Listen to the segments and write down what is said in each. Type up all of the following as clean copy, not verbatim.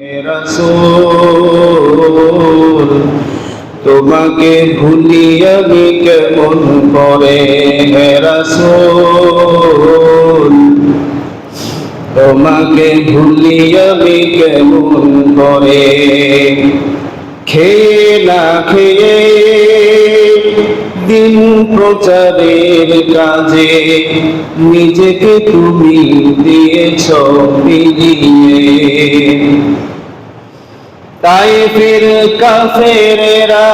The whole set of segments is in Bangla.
হে রাসূল তোমাকে ভুলি আমি কেমন করে, হে রাসূল তোমাকে ভুলি আমি কেমন করে। খেয়ে না খেয়ে দিন প্রচারের কাজে নিজেকে তুমি দিয়েছ বিলিয়ে। তায়েফের কাফেরেরা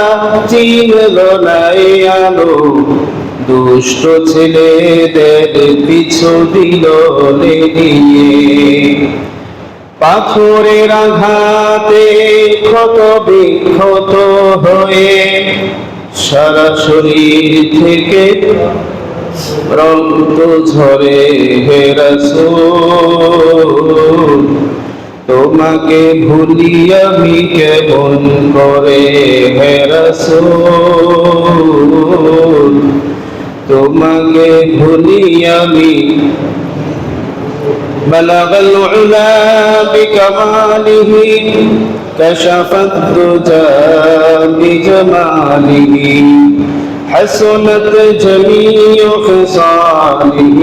চিনল না এই আলো, দুষ্ট ছেলেদের পিছু দিল লেলিয়ে। পাথরের আঘাতে ক্ষত বিক্ষত হয়ে সারা শরীর থেকে রক্ত ঝরে, হে রাসূল তোমাকে ভুলি আমি কেমন করে, হে রাসূল তোমাকে ভুলি আমি। بلغ العلا بكماله كشف الدجى بجماله حسنت جميع خصاله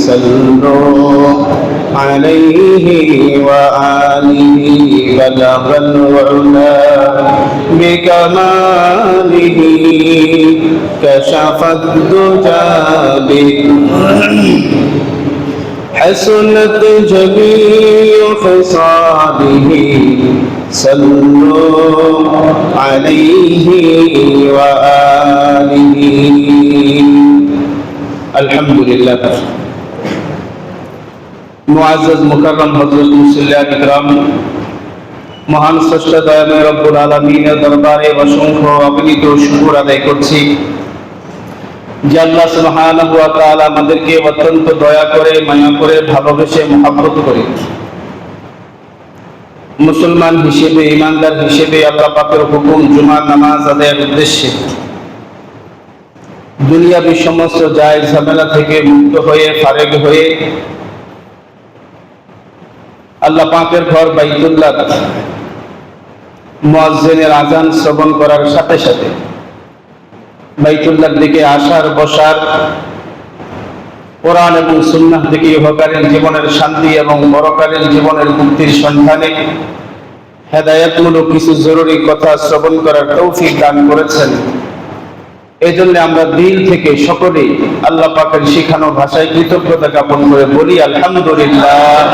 صلوا عليه وآله. بلغ العلا بكماله كشف الدجى حسنت جميع خصاله صلوا عليه وآله. الحمد لله. মুআজ্জাজ মুকাররম হযরত মুসল্লিয়ান ইকরাম, মহান স্রষ্টা দয়াময় রব্বুল আলামিনের দরবারে অসংখ্য অগণিত শুকর আদায় করছি যে আল্লাহ সুবহানাহু ওয়া তাআলা আমাদেরকে অত্যন্ত দয়া করে, মায়া করে, ভালোবেসে, মহব্বত করে মুসলমান হিসেবে, ঈমানদার হিসেবে আল্লাহ পাকের হুকুম জুমার নামাজ আদায়ের উদ্দেশ্যে দুনিয়াবী সমস্ত জায়েজ ঝামেলা থেকে মুক্ত হয়ে, ফারেগ হয়ে আল্লাহ পাকের ঘর বাইতুল্লাহ মুয়াজ্জিনের আযান শ্রবণ করার সাথে সাথে বাইতুল্লাহর দিকে আসার, বসার, কোরআন এবং সুন্নাহ থেকে ইহকালীন জীবনের শান্তি এবং পরকালীন জীবনের মুক্তির সন্ধানে হেদায়েতমূলক কিছু জরুরি কথা শ্রবণ করার তৌফিক দান করেছেন। এই জন্য আমরা দিল থেকে সকলেই আল্লাহ পাকের শিখানো ভাষায় কৃতজ্ঞতা জ্ঞাপন করে বলি আলহামদুলিল্লাহ।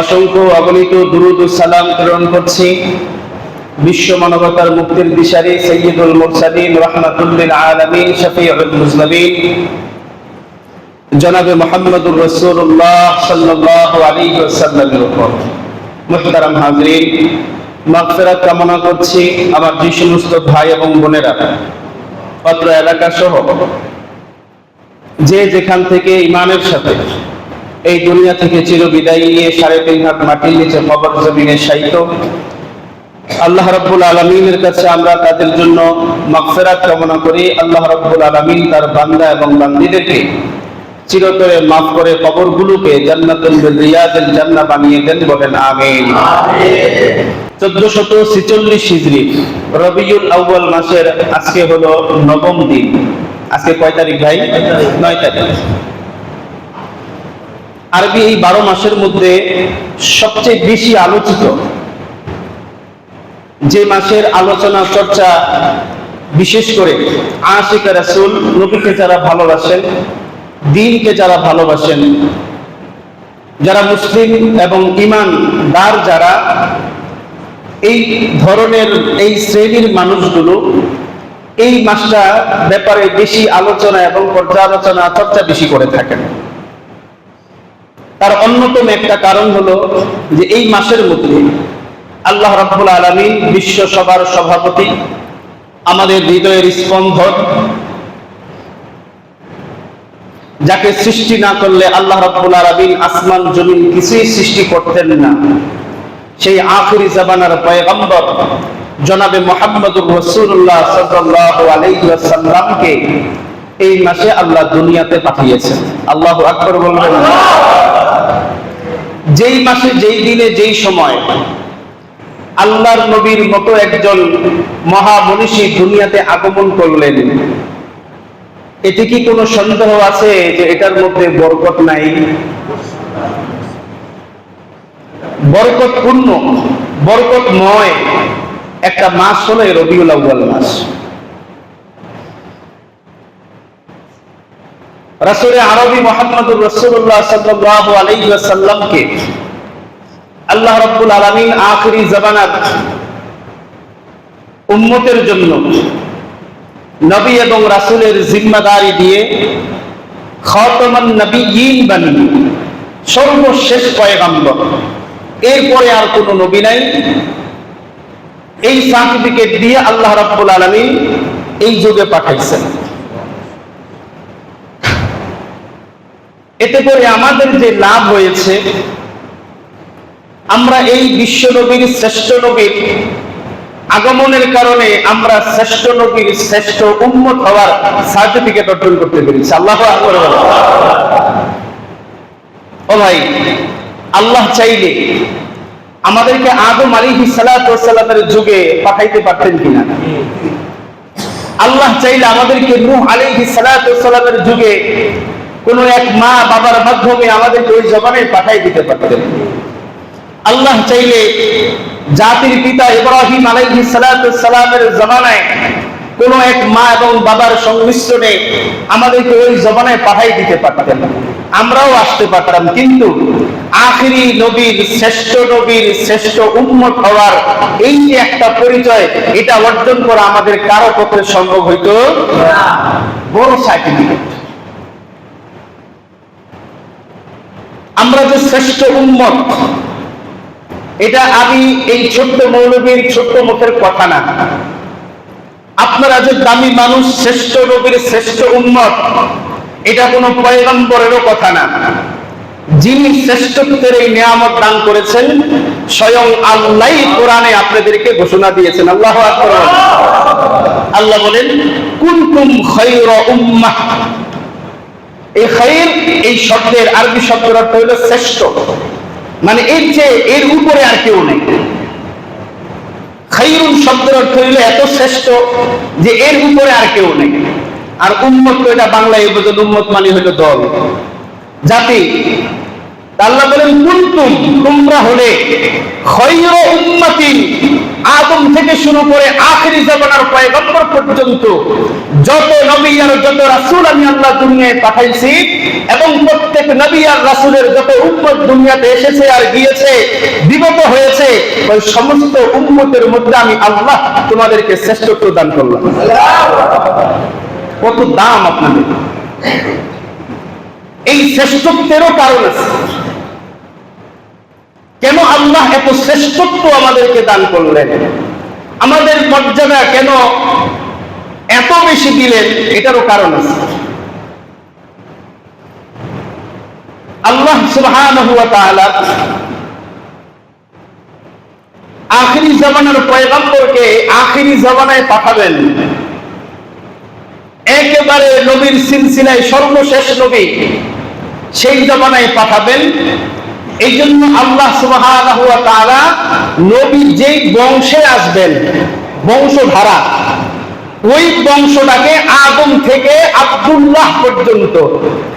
অসংখ্য অগণিত দুরূদ ও সালাম প্রেরণ করছি বিশ্ব মানবতার মুক্তির দিশারি সাইয়্যিদুল মুরসালিন রাহমাতুল লিল আলামিন শফিউল মুজনিবিন জনাবে মুহাম্মদুর রাসূলুল্লাহ সাল্লাল্লাহু আলাইহি ওয়াসাল্লামের উপর। মুহতারাম হাজরিন, মাগফিরাত কামনা করছি আমার যে সমস্ত ভাই এবং বোনেরা অত্র এলাকা সহ যে যেখান থেকে ঈমানের সাথে এই দুনিয়া থেকে চিরবিদায় নিয়ে 3.5 হাত মাটির নিচে কবর জমিনে শায়িত, আল্লাহ রাব্বুল আলামিনের কাছে আমরা তাদের জন্য মাগফিরাত কামনা করি। আল্লাহ রাব্বুল আলামিন তার বান্দা এবং বান্দীদেরকে চিরতরে মাফ করে কবরগুলোকে জান্নাতুল রিয়াদুল জান্নাহ বানিয়ে দেন, বলেন আমিন। 1446 হিজরি রবিউল আউয়াল মাসের আজকে হলো 9ম দিন। আজকে কয় তারিখ ভাই? 9 তারিখ। আরবি এই 12 মাসের মধ্যে সবচেয়ে বেশি আলোচিত যে মাসের আলোচনা চর্চা, বিশেষ করে আশিক রাসূল, নবীকে যারা ভালোবাসেন, দ্বীনকে যারা ভালোবাসেন, যারা মুসলিম এবং ঈমানদার যারা, এই ধরনের এই শ্রেণীর মানুষগুলো এই মাসটা ব্যাপারে বেশি আলোচনা এবং পর্যালোচনা চর্চা বেশি করে থাকেন। তার অন্যতম একটা কারণ হলো যে এই মাসের মধ্যে আল্লাহ রাব্বুল আলামিন বিশ্ব সভার সভাপতি, আমাদের হৃদয়ের স্পন্দন, যাকে সৃষ্টি না করলে আল্লাহ রাব্বুল আলামিন আসমান জমিন কিছুই সৃষ্টি করতেন না, সেই আখিরি জামানার পয়গম্বর জনাবে মুহাম্মদুর রাসূলুল্লাহ সাল্লাল্লাহু আলাইহি ওয়াসাল্লামকে এই মাসে আল্লাহ দুনিয়াতে পাঠিয়েছেন। আল্লাহু আকবার বলবেন। যেই মাসে, যেই দিনে, যেই সময় আল্লাহর নবীর মতো একজন মহামনীষী দুনিয়াতে আগমন করলেন, এতে কি কোনো সন্দেহ আছে যে এটার মধ্যে বরকত নাই? বরকতপূর্ণ, বরকতময় একটা মাস হলো রবিউল আউয়াল মাস। রাসূল আরবি মুহাম্মদুর রাসূলুল্লাহ সাল্লাল্লাহু আলাইহি ওয়াসাল্লামকে আল্লাহ রাব্বুল আলামিন আখিরি জামানার উম্মতের জন্য নবী এবং রাসূলের জিম্মাদারি দিয়ে খাতামান নবিয়্যিন বানিয়ে সর্বশেষ পয়গম্বর, এরপরে আর কোনো নবী নাই, এই সার্টিফিকেট দিয়ে আল্লাহ রাব্বুল আলামিন এই যুগে পাঠাইছেন। এতে করে আমাদের যে লাভ হয়েছে, আমরা এই বিশ্ব নবীর, শ্রেষ্ঠ নবীর আগমনের কারণে আমরা শ্রেষ্ঠ নবীর শ্রেষ্ঠ উম্মত হওয়ার সার্টিফিকেট অর্জন করতে পেরেছি। আল্লাহু আকবার। ও ভাই, আল্লাহ চাইলে আমাদেরকে আদম আলাইহিস সালাতু ওয়াস সালামের যুগে পাঠাইতে পারতেন কিনা? আল্লাহ চাইলে আমাদেরকে নূহ আলাইহিস সালাতু ওয়াস সালামের যুগে কোন এক মা বাবার মাধ্যমে আমাদেরকে ওই জমানায় পাঠাই দিতে পারতেন। আল্লাহ চাইলে জাতির পিতা ইব্রাহিম আলাইহিস সালাতু ওয়াস সালামের জমানায় কোন এক মা এবং বাবার সংমিশ্রণে আমাদেরকে ওই জমানায় পাঠাই দিতে পারতেন, আমরাও আসতে পারতাম। কিন্তু আখিরি নবীর, শ্রেষ্ঠ নবীর শ্রেষ্ঠ উম্মত হওয়ার এই যে একটা পরিচয়, এটা অর্জন করা আমাদের কারো পক্ষে সম্ভব হইতো না। বড় সার্টিফিকেট। আমরা যে শ্রেষ্ঠ উম্মত, এটা আমি এই ছোট্ট মৌলবীর ছোট্ট মুখের কথা না। আপনারা যে দামি মানুষ, শ্রেষ্ঠ নবীর শ্রেষ্ঠ উম্মত, এটা কোনো পয়গম্বরেরও কথা না। যিনি শ্রেষ্ঠত্বের এই নিয়ামত দান করেছেন, স্বয়ং আল্লাহই কোরআনে আপনাদেরকে ঘোষণা দিয়েছেন। আল্লাহু আকবার। আল্লাহ বলেন, কুনতুম খায়রা উম্মাহ। এই খায়র, এই শব্দের আরবি শব্দের অর্থ হলো শ্রেষ্ঠ, মানে এর চেয়ে, এর উপরে আর কেউ নেই। খায়রুন শব্দের অর্থ হইল এত শ্রেষ্ঠ যে এর উপরে আর কেউ নেই। আর উম্মত তো এটা বাংলায় বোঝেন, উম্মত মানে হইল দল, জাতি। আল্লাহ বলেন, কুনতুম, তোমরা হলে খায়রা উম্মাতিন, আদম থেকে শুরু করে আখিরি জামানার পয়গম্বর পর্যন্ত যত নবী আর যত রাসূল আমি আল্লাহ দুনিয়ায় পাঠাইছি, এবং প্রত্যেক নবী আর রাসূলের যত উম্মত দুনিয়াতে এসেছে আর গিয়েছে, বিগত হয়েছে, ওই সমস্ত উম্মতের মধ্যে আমি আল্লাহ তোমাদেরকে শ্রেষ্ঠত্ব দান করলাম। কত দাম আপনাদের! এই শ্রেষ্ঠত্বেরও কারণ আছে। কেন আল্লাহ এত শ্রেষ্ঠত্ব আমাদেরকে দান করলেন, আমাদের মর্যাদা কেন এত বেশি দিলেন, এটারও কারণ আছে। আল্লাহ সুবহানাহু ওয়া তাআলা আখিরি জামানার পয়গম্বরকে আখিরি জামানায় পাঠাবেন, একেবারে নবীর সিলসিলায় সর্বশেষ নবী সেই জামানায় পাঠাবেন। এই জন্য আল্লাহ সুবহানাহু ওয়া তাআলা নবী যেই বংশে আসবেন, বংশধারা, ওই বংশটাকে আদম থেকে আব্দুল্লাহ পর্যন্ত,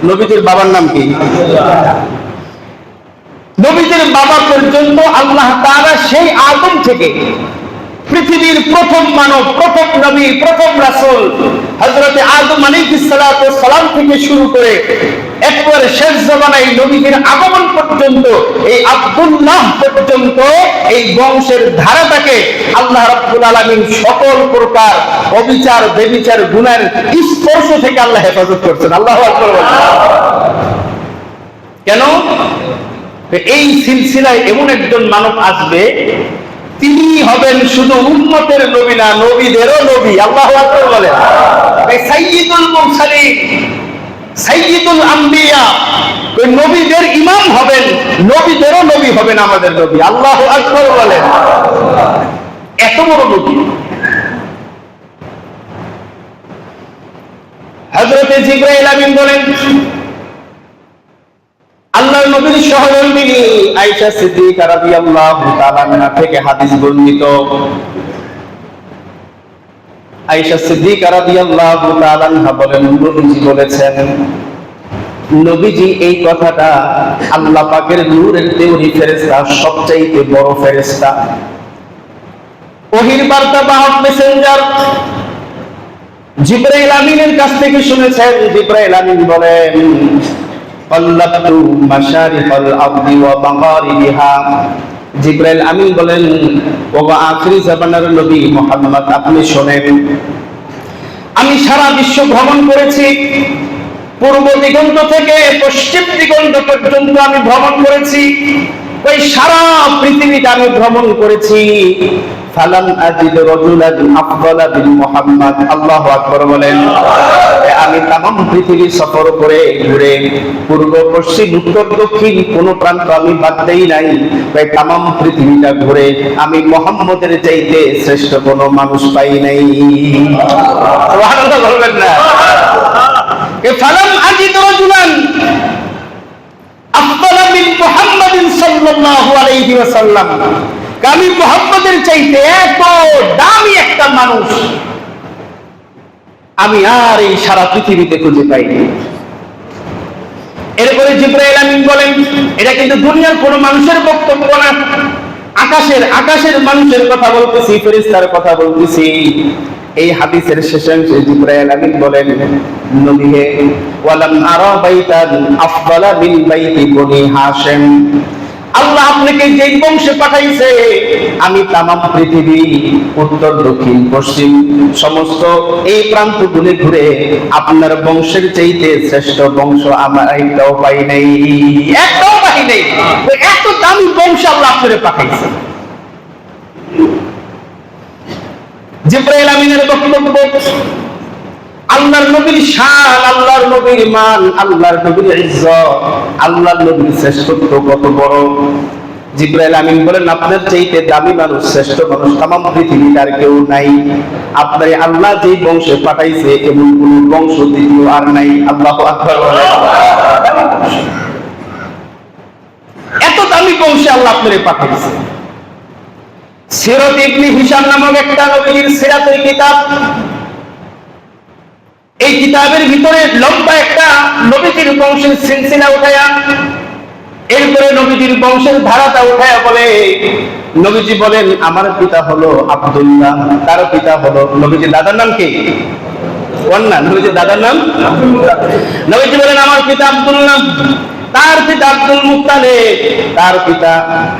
নবীদের বাবার নাম কি? নবীদের বাবা পর্যন্ত আল্লাহ তাআলা সেই আদম থেকে পৃথিবীর প্রথম মানব, প্রথম নবী, প্রথম রাসূল হযরত আদম আলাইহিস সালাতু ওয়াস সালাম থেকে শুরু করে একবারে শেষ জামানায় নবীদের আগমন পর্যন্ত, এই আব্দুল্লাহ পর্যন্ত এই বংশের ধারাটাকে আল্লাহ রাব্বুল আলামিন সকল প্রকার অবিচার, বেবিচার, গুনাহের স্পর্শ থেকে আল্লাহ হেফাজত করছেন। আল্লাহু আকবার। কেন? এই সিলসিলায় এমন একজন মানব আসবে, তিনি হবেন শুধু উম্মতের নবী না, নবীদেরও নবী। আল্লাহু আকবার বলেন। সাইয়্যিদুল মুরসালিন, সাইয়্যিদুল আম্বিয়া, ওই নবীদের ইমাম হবেন, নবীদেরও নবী হবেন আমাদের নবী। আল্লাহু আকবার বলেন। এত বড় নবী। হযরত জিবরাইল আমিন বলেন, আল্লাহর নবীর সহধর্মিণী, I আয়েশা সিদ্দিকা রাদিয়াল্লাহু তাআলা আনহা থেকে হাদিস বর্ণিত। আয়েশা সিদ্দিকা রাদিয়াল্লাহু তাআলা আনহা বলেন, নবীজি বলেছেন, নবীজি এই কথাটা, আল্লাহ পাকের নূরের তৈরি ফেরেশতা সবচাইতে বড় ফেরেশতা, ওহীর বার্তা বাহক মেসেঞ্জার জিবরাইল আমিনের কাছ থেকে শুনেছেন। জিবরাইল আমিন বলেন, আল্লাতু মাশারিকাল আরদি ওয়া মাগারিবিহা। জিবরাইল আমিন বলেন, ওগো আখিরি জামানার নবী মুহাম্মদ, আপনি শুনেন, আমি সারা বিশ্ব ভ্রমণ করেছি, পূর্ব দিগন্ত থেকে পশ্চিম দিগন্ত পর্যন্ত আমি ভ্রমণ করেছি, ওই সারা পৃথিবীটা আমি ভ্রমণ করেছি। ফালাম আজিদ রাজুলান আফদালা বিন মুহাম্মদ। আল্লাহু আকবার বলেন। আমি तमाम পৃথিবী সফর করে ঘুরে পূর্ব পশ্চিম উত্তর দক্ষিণ কোন প্রান্ত আমি বাদ দেই নাই। তাই तमाम পৃথিবীটা ঘুরে আমি মুহাম্মদের চাইতে শ্রেষ্ঠ কোন মানুষ পাই নাই। সুবহানাল্লাহ বলবেন না? ফালাম আজিদ রাজুলান আফদালা বিন মুহাম্মাদিন সাল্লাল্লাহু আলাইহি ওয়াসাল্লাম। আমি মুহাম্মদের চাইতে এত দামি একটা মানুষ আমি আর এই সারা পৃথিবীতে খুঁজে পাইনি। এরপরে জিবরাইল আমিন বলেন, এটা কিন্তু দুনিয়ার কোন মানুষের বক্তব্য না, আকাশের মানুষের কথা বলতেছি, ফেরেশতার কথা বলতেছি। এই হাদিসের শেষাংশে জিবরাইল আমিন বলেন, নবী হে, ওয়ালাম আরা বাইতান আফদালা মিন বাইতি বনি হাশিম। আল্লাহ আপনাকে যে বংশে পাঠাইছে, আমি तमाम পৃথিবী উত্তর দক্ষিণ পশ্চিম সমস্ত এই প্রান্তগুলো ঘুরে আপনার বংশের চাইতে শ্রেষ্ঠ বংশ আমার একটাও পাই নাই, একটাও পাই নাই। এত দামি বংশ আল্লাহ আপনারে পাঠাইছে। জিবরাইল আমিনের বক্তব্য, আল্লাহর নবীর শান, আল্লাহর নবীর মান, আল্লাহর নবীর ইজ্জত, আল্লাহর নবীর শ্রেষ্ঠত্ব কত বড়। জিবরাইল আমিন বলেন, আপনার চাইতে দামি মানুষ, শ্রেষ্ঠ মানুষ तमाम পৃথিবীতে আর কেউ নাই। আপনার আল্লাহ যেই বংশে পাঠাইছে এমন কোন বংশ দ্বিতীয় আর নাই। আল্লাহু আকবার বলেন। এত দামি বংশে আল্লাহ আপনারে পাঠাইছে। সিরাত ইবনে হিশাম নামক একটা নবীর সিরাতের কিতাব, এই কিতাবের ভিতরে লম্বা একটা নবীজির বংশের সিলসিলা উঠায়া, এরপরে নবীজির বংশের ধারাটা উঠায়া বলে, নবীজি বলেন, আমার পিতা হলো আব্দুল্লাহ, তার পিতা হলো, নবীজির দাদার নাম কি? কন্যা। নবীজির দাদার নাম আব্দুল্লাহ। নবীজি বলেন, আমার পিতা আব্দুল্লাহ, তার পিতা আব্দুল মুত্তালিব, তার পিতা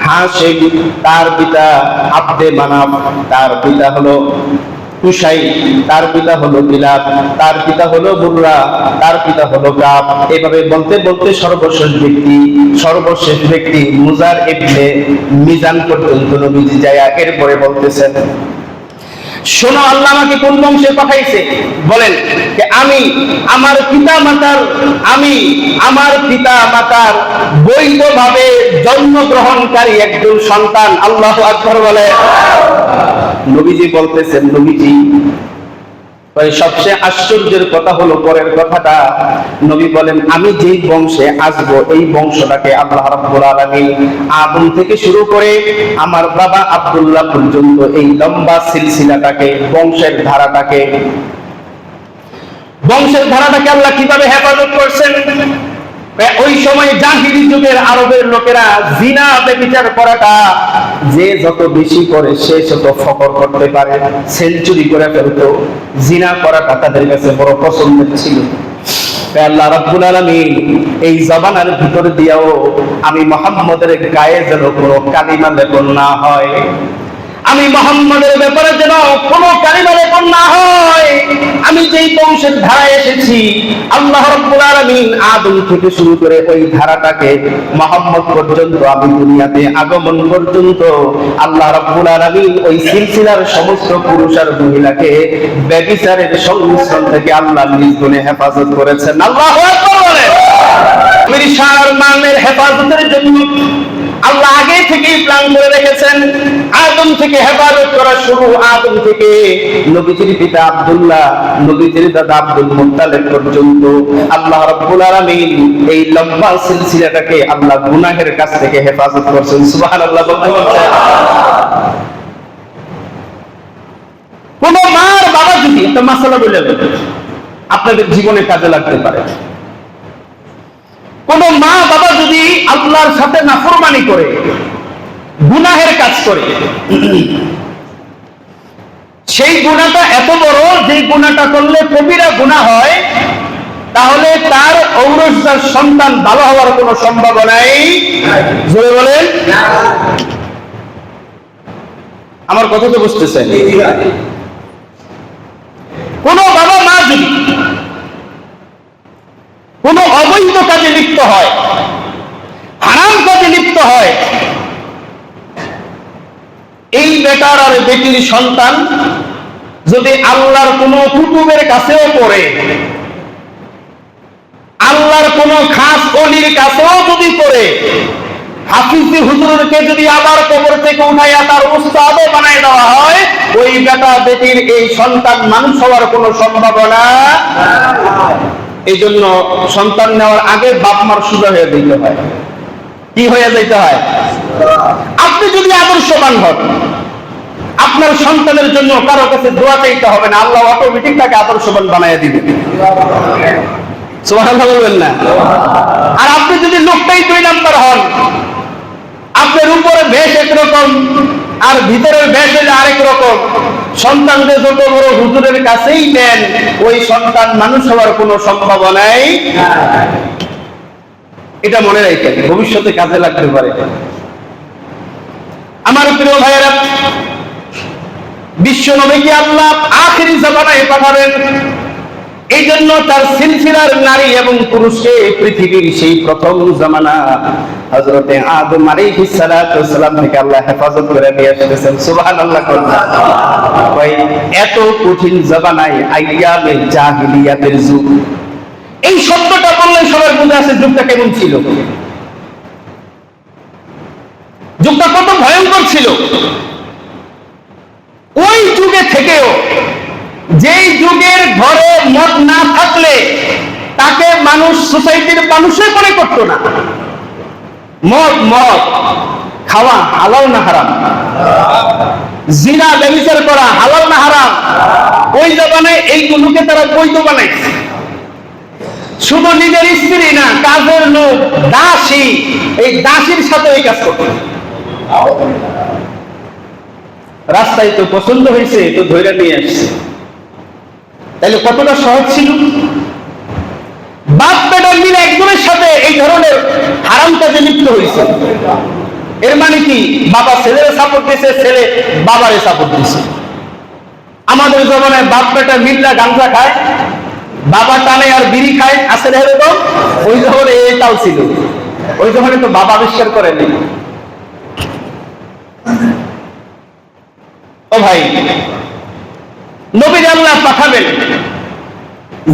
হাশিম, তার পিতা আব্দে মানাফ, তার পিতা হলো কুসাই, তার পিতা হলো কিলাব, তার পিতা হলো মুররা, তার পিতা হলো কাব। এইভাবে বলতে বলতে সর্বশেষ ব্যক্তি মুজার ইবনে মিজান পর্যন্ত নবীজি যায়। এরপরে বলতেছেন, শোনো, আল্লাহ আমাকে কোন বংশে পাঠাইছে? বলেন যে আমি আমার পিতা মাতার বৈধভাবে জন্মগ্রহণকারী একজন সন্তান। আল্লাহু আকবার বলে। নবীজি বলতেছেন, নবীজি সবচেয়ে আশ্চর্যের কথা হলো পরের কথাটা। নবী বলেন, আমি যেই বংশে আসবো এই বংশটাকে আল্লাহ রাব্বুল আলামিন আদম থেকে শুরু করে আমার বাবা আব্দুল্লাহ পর্যন্ত এই লম্বা সিলসিলাটাকে, বংশের ধারাটাকে আল্লাহ কিভাবে হেফাজত করছেন। ওই সময় জাহিলি যুগের আরবের লোকেরা জিনা ব্যভিচার করাটা যে যত বেশি করে সে তত ফখর করতে পারে, সেঞ্চুরি করে ফেলতো। জিনা করাটা তাদের কাছে বড় পছন্দের ছিল। আল্লাহ রাব্বুল আলামিন এই জবানের ভিতর দিয়েও আমি মুহাম্মদের গায়ে যেন কোনো কালিমা লেপন না হয়, আমি মুহাম্মদের ব্যাপারে যেন কোনো কালিমা লেপন না হয়। আমি যেই বংশের ধারায় এসেছি, আল্লাহ রাব্বুল আলামিন আদম থেকে শুরু করে ওই ধারাটাকে মুহাম্মদ পর্যন্ত, আমি দুনিয়াতে আগমন পর্যন্ত আল্লাহ রাব্বুল আলামিন ওই সিলসিলার সমস্ত পুরুষ আর মহিলাকে ব্যভিচারের সংমিশ্রণ থেকে আল্লাহ নিজ গুণে হেফাজত করেছেন। আল্লাহু আকবার বলেন। নবীর শান মানের হেফাজতের জন্য আল্লাহ আগে থেকেই প্ল্যান করে রেখেছেন। আদম থেকে হেফাজত করা শুরু, আদম থেকে নবীজির পিতা আব্দুল্লাহ, নবীজির দাদা আব্দুল মুত্তালিব পর্যন্ত আল্লাহ রাব্বুল আলামিন এই লম্বা সিলসিলাটাকে আল্লাহ গুনাহের কাছ থেকে হেফাজত করছেন। সুবহানাল্লাহ। কোন মার বাবা যদি একটা মাসালা বলে আপনাদের জীবনে কাজে লাগতে পারে, কোন মা বাবা যদি আল্লাহর সাথে নাফরমানি করে, গুনাহের কাজ করে, সেই গুনাহটা এত বড় যে গুনাহটা করলে কবিরা গুনাহ হয়, তাহলে তার ঔরসজাত সন্তান ভালো হওয়ার কোনো সম্ভাবনাই জোরে বলেন। আমার কথা তো বুঝতেছেন? কোন বাবা মা যদি কোন অবৈধ কাজে লিপ্ত হয়, হারাম কাজে লিপ্ত হয়, এই বেটার আর বেটির সন্তান যদি আল্লাহর কোন কুতুবের কাছেও পড়ে, আল্লাহর কোন খাস ওলির কাছেও যদি পড়ে, হাফিজি হুজুরকে যদি আবার কবর থেকে উঠাইয়া তার উস্তাদও বানায় দেওয়া হয়, ওই বেটা বেটির এই সন্তান মানুষ হওয়ার কোনো সম্ভাবনা। এই জন্য সন্তান নেওয়ার আগে বাপ মার সোজা হয়ে দিতে হয়। কি হয়ে যেতে হয়? আপনি যদি আদর্শবান হন, আপনার সন্তানের জন্য কারো কাছে দোয়া চাইতে হবে না, আল্লাহ অটোমেটিক তাকে আদর্শবান বানায় দিবে। সুবহানাল্লাহ বলবেন না? আর আপনি যদি লোকটাই 2 নাম্বার হন, আপনার উপরে বেশ একরকম আর ভিতরের বেশ হলে আরেক রকম, সন্তানদের যত বড় হুজুরের কাছেই দেন, ওই সন্তান মানুষ হওয়ার কোনো সম্ভাবনাই। এটা মনে রাখেন, ভবিষ্যতে কাজে লাগতে পারে। আমার প্রিয় ভাইয়েরা, বিশ্ব নবীকে আল্লাহ আখিরি জামানায় পাঠাবেন, এই জন্য তার সিলসিলার নারী এবং পুরুষকে পৃথিবীর সেই প্রথম জামানা হযরতে আদম আলাইহিস সালাতু ওয়াস সালাম থেকে আল্লাহ হেফাজত করে নিয়ে এসেছেন। সুবহানাল্লাহ। ভাই, এত কঠিন জামানায় আইয়ামে জাহিলিয়াতের যুগ, এই শব্দটা বললে সবার বুঝে আসে যুগটা কেমন ছিল, যুগটা কত ভয়ঙ্কর ছিল। ওই যুগে থেকেও যেই যুগের ঘরে মদ না থাকলে তাকে মানুষ সোসাইটির মানুষই মনে করতো না। মদ খাওয়া হালাল না হারাম? জিনা ব্যভিচার করা হালাল না হারাম? ওই জামানায় এইগুলোকে তারা বৈধ বানাইছে। শুধু নিজের স্ত্রী না, কাজের লোক, দাসী, এই দাসীর সাথে এই কাজ করত। রাস্তায় তো পছন্দ হয়েছে, তো ধৈর্য নিয়ে আসছে। তাহলে কতটা সহজ ছিল? বাপ বেটা মিলে একজনের সাথে এই ধরনের হারাম কাজে লিপ্ত হয়েছে। এর মানে কি? বাবা ছেলের সাপোর্ট দিয়েছে, ছেলে বাবারে সাপোর্ট দিয়েছে। আমাদের জমানায় বাপ বেটা মিল্লা গাঁজা খায়, বাবা টানে আর বিড়ি খায়, আছে না এরকম? ওই জমানে এটাও ছিল। ওই জমানে তো বাবা আবিষ্কার করেনি। ও ভাই, নবী আল্লাহ পাঠাবেন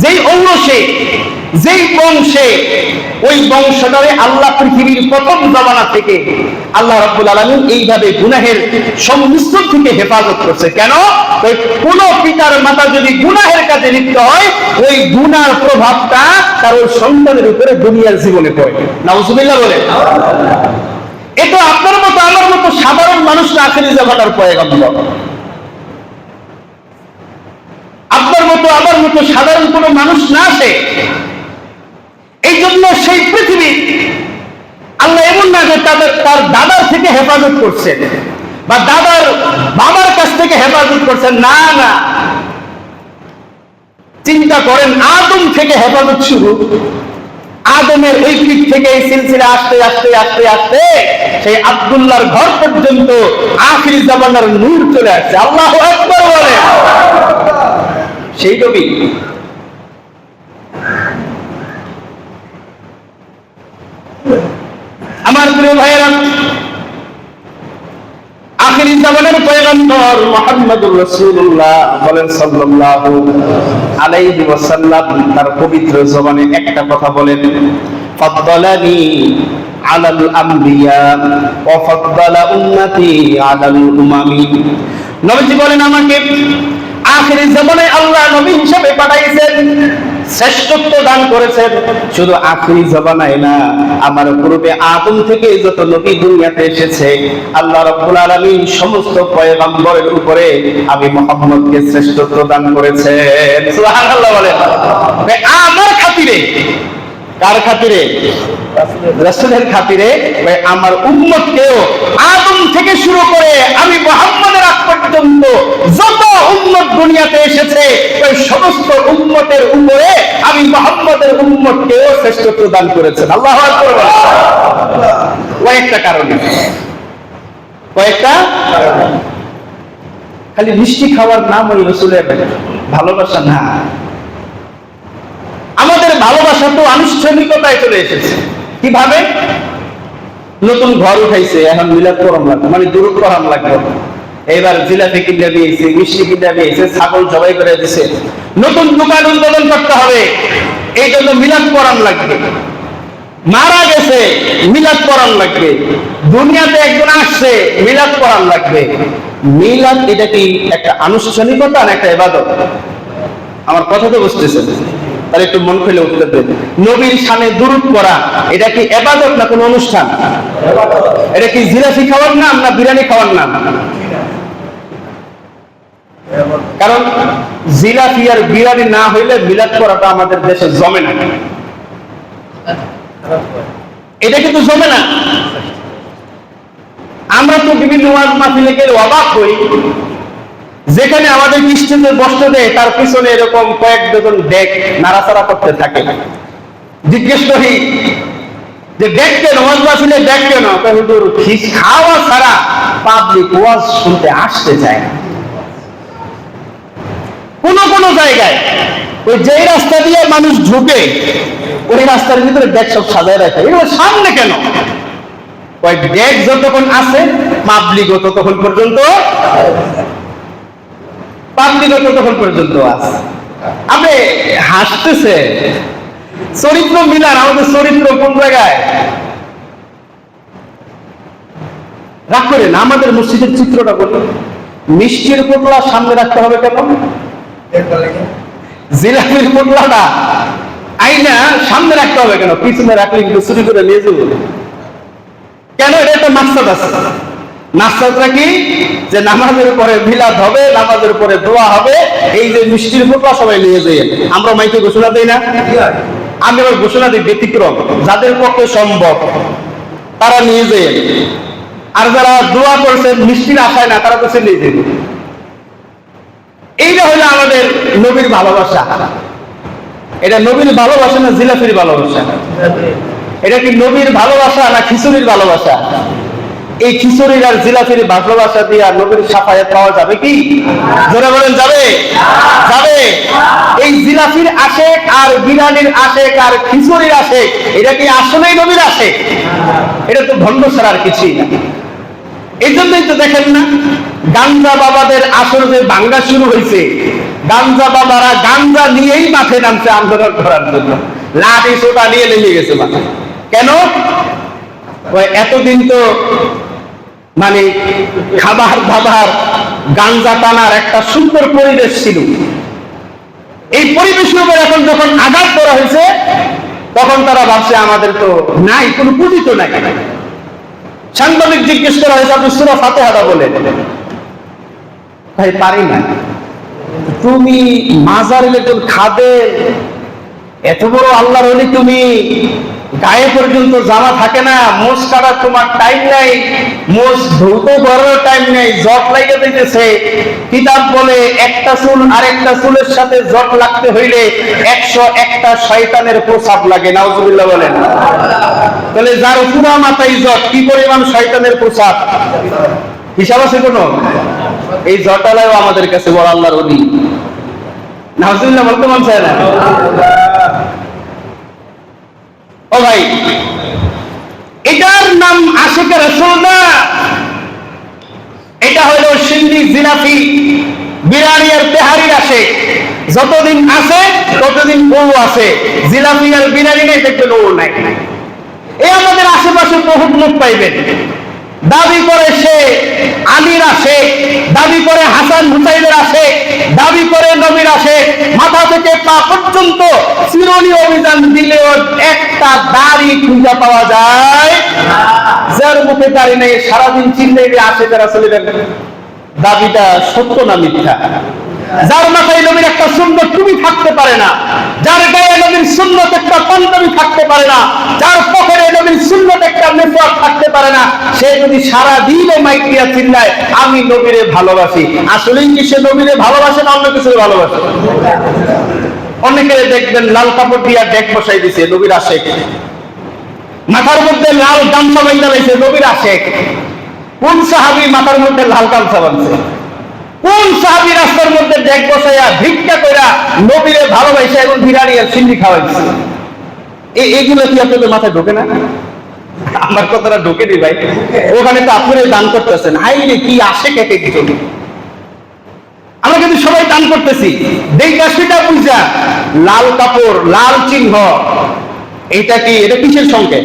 যেই ঔরসে, যেই বংশে, ওই বংশটারে আল্লাহ পৃথিবীর প্রথম জামানা থেকে আল্লাহ রাব্বুল আলামিন এইভাবে গুনাহের সংমিশ্রণ থেকে হেফাজত করছে। কেন? ওই কোন পিতার মাতা যদি গুনাহের কাজে লিপ্ত হয়, ওই গুনার প্রভাবটা তার ওই সন্তানের উপরে দুনিয়ার জীবনে পড়ে। নাউজুবিল্লাহ বলে। এটা আপনার মতো আমার মতো সাধারণ মানুষ না, আখেরি জামানার পয়গম্বর। আপনার মতো আমার মতো সাধারণ কোন মানুষ না সে। এই জন্য সেই পৃথিবী আল্লাহ এমন না যে তার দাদার থেকে হেফাজত করছেন বা দাদার বাবার কাছ থেকে হেফাজত করছেন, না না। চিন্তা করেন, আদম থেকে হেফাজত শুরু। আদমের এই পিঠ থেকে এই সিলসিলা আস্তে আস্তে আস্তে আস্তে সেই আব্দুল্লাহর ঘর পর্যন্ত আখিরি জামানার নূর চলে আসছে। আল্লাহু আকবার বলে। সেই নবী আমার প্রিয় ভাইয়েরা, আখিরি জামানের পয়গম্বর মুহাম্মদুর রাসূলুল্লাহ বলেন সাল্লাল্লাহু আলাইহি ওয়াসাল্লাম, তার পবিত্র জবানে একটা কথা বলেন, ফাদ্দালানি আলাল আমবিয়া ওয়া ফাদ্দালা উম্মতি আলাল উমামি। নবীজি বলেন, আমাকে আখিরি জামানায় আল্লাহ নবী হিসেবে পাঠাইছেন, শ্রেষ্ঠত্ব দান করেছেন। শুধু আখিরি জামানায় না, আমার পূর্বে আদম থেকে যত নবী দুনিয়াতে এসেছে, আল্লাহ রাব্বুল আলামিন সমস্ত পয়গম্বরের উপরে আমি মুহাম্মদকে শ্রেষ্ঠত্ব দান করেছেন। সুবহানাল্লাহ বলেন। আমার খাতিরে, কার খাতিরে? রাসূলের খাতিরে আমার উম্মতকেও আদম থেকে শুরু করে আমি মুহাম্মদের আগ পর্যন্ত যত উম্মত দুনিয়াতে এসেছে ওই সমস্ত উম্মতের উপরে আমি মুহাম্মদের উম্মতকেও শ্রেষ্ঠত্ব দান করেছেন। আল্লাহু আকবার। কয়েকটা কারণে, খালি মিষ্টি খাওয়ার নাম ওই রাসূলের ভালোবাসা না, আমাদের ভালোবাসা তো আনুষ্ঠানিকতায় চলে এসেছে। কিভাবে? নতুন ঘর উঠাইছে, এখন মিলাদ করাম লাগবে, মানে দুরূদ করাম লাগবে। এবার জিলাপি কিনে দিয়েছে, মিষ্টি কিনে দিয়েছে, ছাগল জবাই করে দিয়েছে, নতুন দোকান উদ্বোধন করতে হবে, এই জন্য মিলাদ করাম লাগবে। মারা গেছে, মিলাদ করাম লাগবে। দুনিয়াতে একজন আসছে, মিলাদ করাম লাগবে। মিলাদ এটা কি একটা আনুষ্ঠানিকতা না একটা ইবাদত? আমার কথা তো বুঝতেছেন? তাহলে একটু মন খুলে উত্তর দেন। নবীর শানে দুরূদ পড়া এটা কি ইবাদত না কোন অনুষ্ঠান? এটা কি জিলাপি খাওয়ার নাম না বিরিয়ানি খাওয়ার নাম? কারণ জিলাপি আর বিরিয়ানি না হইলে মিলাদ করাটা আমাদের দেশে জমে না। এটা কিন্তু জমে না। আমরা তো বিভিন্ন ওয়াজ মাহফিলে গেলে অবাক হই, যেখানে আমাদের খ্রিস্টানদের বসতে দেয় তার পিছনে এরকম কয়েক ডজন ডেক নাড়াচাড়া করতে থাকে। জিজ্ঞেস করি যে ডেক কেন, ওয়াজ মাহফিলে ডেক কেন? হুজুর খাওয়া ছাড়া পাবলিক ওয়াজ শুনতে আসতে চায় না। কোন জায়গায় ওই যে রাস্তা দিয়ে মানুষ ঢুকে ওই রাস্তার ভিতরে ডেক সব সাজায় রাখে। এগুলো সামনে কেন? ওই ডেক যতক্ষণ আছে পাবলিকও ততক্ষণ পর্যন্ত আছে। আপনি হাসতেছে, চরিত্র মিলান। আমাদের চরিত্র কোন জায়গায়? রাগ করে না, আমাদের মসজিদের চিত্রটা বলি। মিষ্টির পোটলা সামনে রাখতে হবে কেন? জিলাপির পোটলাটা আইনা সামনে রাখতে হবে কেন? পিছনে রাখলে কিন্তু চুরি করে নিয়ে যাবো কেন? এটা একটা মাকসাদ আছে। মাকসাদটা কি? যে নামাজের পরে মিলাদ হবে, নামাজের পরে দোয়া হবে, এই যে মিষ্টির পোটলা সবাই নিয়ে যায়। আমরা মাইকে ঘোষণা দেই না? আমি আবার ঘোষণা দিই ব্যতিক্রম, যাদের পক্ষে সম্ভব তারা নিয়ে যায়, আর যারা দোয়া করছেন মিষ্টির আশায় না তারা তো নিয়ে যাবে। এইটা হলো আমাদের নবীর ভালোবাসা। এটা নবীর ভালোবাসা না জিলাপির ভালোবাসা? এটা কি নবীর ভালোবাসা না খিচুড়ির ভালোবাসা? এই খিচুড়ির আর জিলাপির ভালোবাসা দিয়ে নবীর সাফায়াত পাওয়া যাবে কি? জোরে বলেন যাবে? যাবে। এই জিলাপির আশেক আর বিরিয়ানির আশেক আর খিচুড়ির আশেক এটা কি আসলেই নবীর আশেক? এটা তো ভণ্ড ছাড়া আর কিছুই না। এই জন্যই তো দেখেন না, গাঞ্জা বাবাদের আসর যে ভাঙ্গা শুরু হয়েছে, গাঞ্জা বাবারা গাঞ্জা নিয়েই মাঠে নামছে আন্দোলন করার জন্য, লাঠি সোটা নিয়ে নেমে গেছে মাঠে। কেন? ওই এতদিন তো মানে খাবার দাবার গাঞ্জা টানার একটা সুন্দর পরিবেশ ছিল। এই পরিবেশের উপর এখন যখন আঘাত করা হয়েছে তখন তারা ভাবছে আমাদের তো নাই, কোনো পুঁজি তো নাই। সাংবাদিক জিজ্ঞেস করা হয়েছে আপনি সূরা ফাতিহাটা বলেন। ভাই পারি না। তুমি মাজার রিলেটেড খাদে এত বড় আল্লাহর ওলি, তুমি গায়ে পর্যন্ত জামা থাকে না, মোজ কাটার তোমার টাইম নাই, মোজ ধৌত করার টাইম নেই, জট লাগিয়ে দিতেছে। কিতাব বলে একটা চুল আরেকটা চুলের সাথে জট লাগতে হইলে 101টা শয়তানের প্রসাব লাগে। নাউজুবিল্লাহ বলেন। তাহলে যার পুরা মাথায় জট, কি পরিমাণ শয়তানের প্রসাব হিসাব আছে কোনো? এই জটালাও আমাদের কাছে বড় আল্লাহর ওলি। নাউজুবিল্লাহ বলতে মন চায় না? ও ভাই, এটার নাম আশিকে রাসূল না, এটা হলো সিন্নি জিলাপি বিরিয়ানি আর তেহারির আশিক। যতদিন আছে ততদিন ও আছে, জিলাপি আর বিরিয়ানি নেই দেখবেন ও নাই। এই আমাদের আশেপাশে বহুত লোক পাইবেন, দাবি করে সে আলীর আশেক, দাবি করে হাসান হুসাইনের আশেক, দাবি করে নবীর আশেক, মাথা থেকে পা পর্যন্ত চিরুনি অভিযান দিলেও একটা দাড়ি খুঁজে পাওয়া যায় যার মুখে দাড়ি নেই, সারাদিন চিল্লাইলে আশেক রাসূলের দাবিটা সত্য না মিথ্যা? যার মাথায় নবীর একটা সুন্নত টুপি থাকতে পারে না, যার গায়ে নবীর সুন্নত একটা পাঞ্জাবি থাকতে পারে না, যার পকেটে নবীর সুন্নত একটা মেসওয়াক থাকতে পারে না, সে যদি সারা দিন মাইক দিয়া চিল্লায় আমি নবীরে ভালোবাসি, আসলেই কি সে নবীরে ভালোবাসে না অন্য কিছু ভালোবাসে? অনেকে দেখবেন লাল কাপড় দিয়া ডেক বসাই দিছে, নবীর আশেক। মাথার মধ্যে লাল গামছা বাঁধা লাইছে, নবীর আশেক। কোন সাহাবী মাথার মধ্যে লাল গামছা বাঁধছে? কোন সাহাবী রাস্তার মধ্যে ডেক বসাইয়া ভিক্ষা কইরা নবীরে ভালোবাসে এবং বিরিয়ানি আর সিন্নি খাওয়াইছে? এইগুলো কি আপনাদের মাথায় ঢোকে না? আমার কথাটা ঢোকে নি ভাই। ওখানে তো আপনারা দান করতেছেন, হাই রে কি আসে কেটে কিছু। আমরা কিন্তু সবাই দান করতেছি, দেখা সেটা বুঝা লাল কাপড়, লাল চিহ্ন, এটা কি, এটা কিসের সংকেত?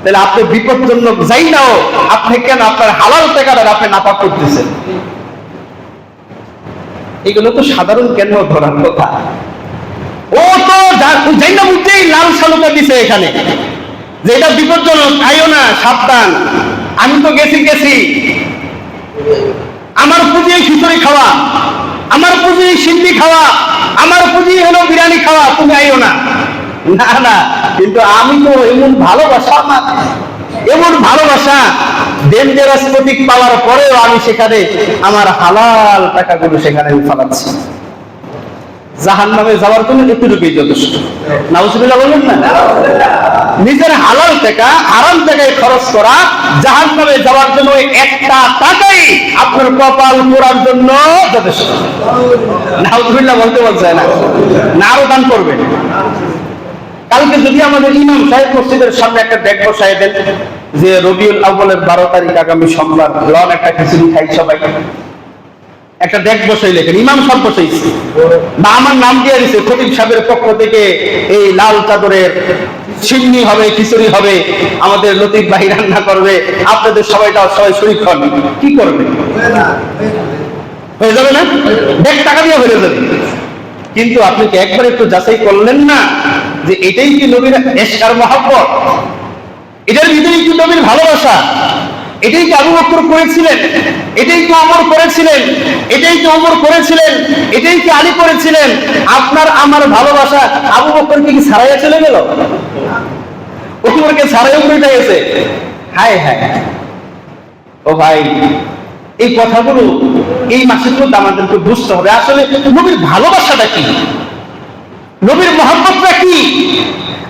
তাহলে আপনি বিপজ্জনক যাই নাও, আপনি কেন আপনার হালাল টাকাটা আপনি নাপাক করতেছেন? এগুলো তো সাধারণ কেন ধরার কথা। ও তো যাই না বুঝতেই লাল সালুকা দিছে এখানে যে এটা বিপজ্জনক, আইও না, সাবধান। আমি তো গেছি, আমার পুঁজি খিচুড়ি খাওয়া, আমার পুঁজি সিন্নি খাওয়া, আমার পুঁজি হলো বিরিয়ানি খাওয়া, তুমি আইও না। না না, কিন্তু আমি তো এমন ভালোবাসা, আমার এমন ভালোবাসা, ডেঞ্জারাস প্রতীক পাওয়ার পরেও আমি সেখানে আমার হালাল টাকাগুলো সেখানে ফালাচ্ছি। জাহান্নামে যাওয়ার জন্য এতটুকুই যথেষ্ট। নাউজুবিল্লাহ বলবেন না? নিজের হালাল টাকা হারাম টাকায় খরচ করা জাহান্নামে যাওয়ার জন্য একটা টাকাই আপনার কপাল পোড়ার জন্য যথেষ্ট। নাউজুবিল্লাহ বলতে বলছে না, না আরো দান করবেন। কালকে যদি আমাদের ইমাম সাহেব মসজিদের সামনে একটা ডেক বসাই দেন যে রবিউল আউয়ালের 12 তারিখ আগামী সোমবার লন একটা খিচুড়ি খাই সবাই, একটা ডেক বসাই লেখেন, ইমাম সাহেব বসাইছে বা আমার নাম দিয়ে দিছে, খতিব সাহেবের পক্ষ থেকে এই লাল চাদরের সিন্নি হবে, খিচুড়ি হবে, আমাদের লতিফ ভাই রান্না করবে, আপনাদের সবাই শরীক হন, কি করবে? হয়ে যাবে না? ডেক টাকা দিয়ে হয়ে যাবে। কিন্তু আপনি কি একবার একটু যাচাই করলেন না যে এটাই কি নবীর ইশক আর মহব্বত? এটার ভিতরেই কি নবীর ভালোবাসা? এটাই কি আবু বকর করেছিলেন? এটাই কি ওমর করেছিলেন? এটাই কি ওমর করেছিলেন? এটাই কি আলী করেছিলেন? আপনার আমার ভালোবাসা আবু বকরকে কি ছাড়াইয়া চলে গেল? ওমরকে ছাড়াইয়া উঠে গেছে? হায় হায়। ও ভাই, এই কথাগুলো এই মাসের মধ্যে আমাদেরকে বুঝতে হবে আসলে নবীর ভালোবাসাটা কি, নবীর মহব্বতটা কি।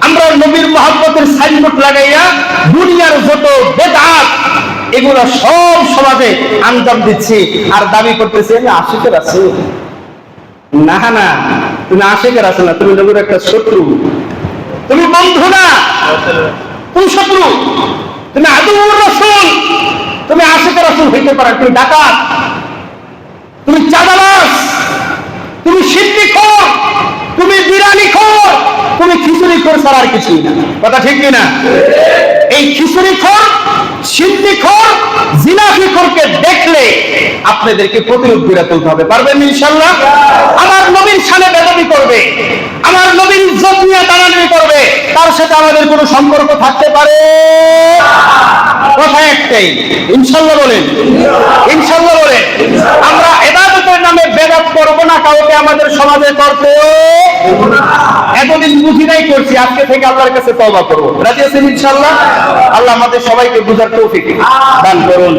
আমরা নবীর মহব্বতের সাইনবোর্ড লাগাইয়া দুনিয়ার যত বেদাত এগুলো সব সমাজে আঞ্জাম দিচ্ছি আর দাবি করতেছি আমি আশিকের রাসূল। না না, তুমি আশিকের রাসূল না, তুমি নবীর একটা শত্রু, তুমি বন্ধু না, তুমি শত্রু, তুমি আদুউর রাসূল, তুমি আশিকের রাসূল হইতে পারো, তুমি ডাকাত, তুমি চাঁদাবাজ, তুমি সিন্নিখোর, তুমি বিরিয়ানিখোর, তুমি খিচুড়িখোর ছাড়া আর কিছুই না। কথা ঠিক কিনা? এই খিচুড়িখোর, সিন্নিখোর, জিনাফিখোরকে দেখলে আপনাদেরকে প্রতিরোধ করে তুলতে হবে। পারবেন ইনশাআল্লাহ? আমার নবীর শানে বেয়াদবি করবে, আমার নবীর ইজ্জত নিয়ে টানাটানি করবে, তার সাথে আমাদের কোনো সম্পর্ক থাকতে পারে? কথা একটাই, ইনশাআল্লাহ বলেন, ইনশাআল্লাহ বলেন। আমরা ইবাদতের নামে বেদাত করব না, কাউকে আমাদের সমাজে করতে এতদিন বুঝি নাই, করছি, আজকে থেকে আল্লাহর কাছে তওবা করব। রাজি আছেন ইনশাআল্লাহ? আল্লাহ আমাদের সবাইকে বুঝার তৌফিক দান করুন,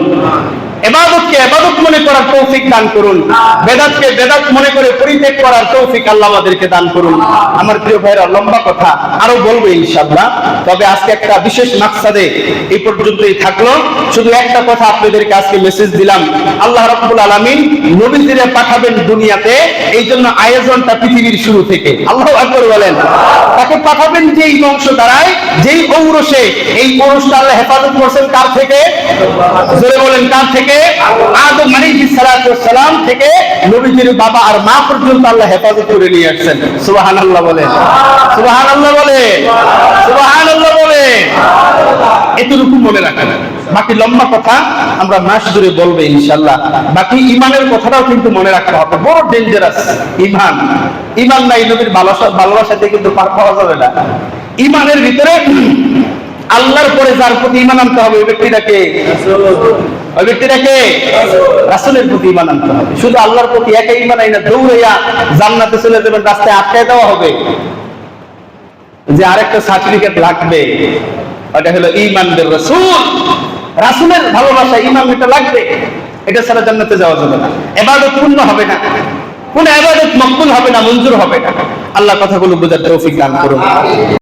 ইবাদতকে ইবাদত মনে করার তৌফিক দান করুন, বেদাতকে বেদাত মনে করে পরিত্যাগ করার তৌফিক আল্লাহ আমাদেরকে দান করুন। আমার প্রিয় ভাইরা, লম্বা কথা আরো বলবো ইনশাআল্লাহ, তবে আজকে একটা বিশেষ মাকসাদে এই পর্যন্তই থাকলো। শুধু একটা কথা আপনাদেরকে আজকে মেসেজ দিলাম, আল্লাহ রাব্বুল আলামিন নবীদের পাঠাবেন দুনিয়াতে, এই জন্য আয়োজনটা পৃথিবীর শুরু থেকে। আল্লাহু আকবার বলেন। তাকে পাঠাবেন যেই বংশ দ্বারায়, যেই ঔরসে, এই ঔরসটা আল্লাহ হেফাজত করছেন কার থেকে? জোরে বলেন, কার থেকে? আদম আলাইহিস সালাতু ওয়াস সালাম থেকে নবীজির বাবা আর মা পর্যন্ত আল্লাহ হেফাজত করে নিয়ে আসছেন। সুবহানাল্লাহ বলেন, সুবহানাল্লাহ বলেন, সুবহানাল্লাহ বলেন। এতটুকু মনে রাখেন। বাকি লম্বা কথা আমরা মাস ধরে বলবো ইনশাআল্লাহ। বাকি ইমানের কথাটাও কিন্তু মনে রাখতে হবে, বড় ডেঞ্জারাস ইমান। ইমান নাই নবীর ভালোবাসাতে কিন্তু পার পাওয়া যাবে না। ইমানের ভিতরে আল্লাহর পরে যার প্রতি ঈমান আনতে হবে ওই ব্যক্তিটাকে রাসূলের প্রতি ঈমান আনতে হবে। শুধু আল্লাহর প্রতি একা ঈমান আইনা দৌড়াইয়া জান্নাতে চলে যাবেন, রাস্তায় আটকায় দেওয়া হবে যে আরেকটা সার্টিফিকেট লাগবে, ওটা হলো ঈমান বির রাসূল। রাসূলের ভালোবাসা ঈমান এটা লাগবে, এটা ছাড়া জান্নাতে যাওয়া যাবে না। ইবাদত পূর্ণ হবে না, কোন ইবাদত মকবুল হবে না, মঞ্জুর হবে না। আল্লাহ কথাগুলো বোঝার তৌফিক দান করুন।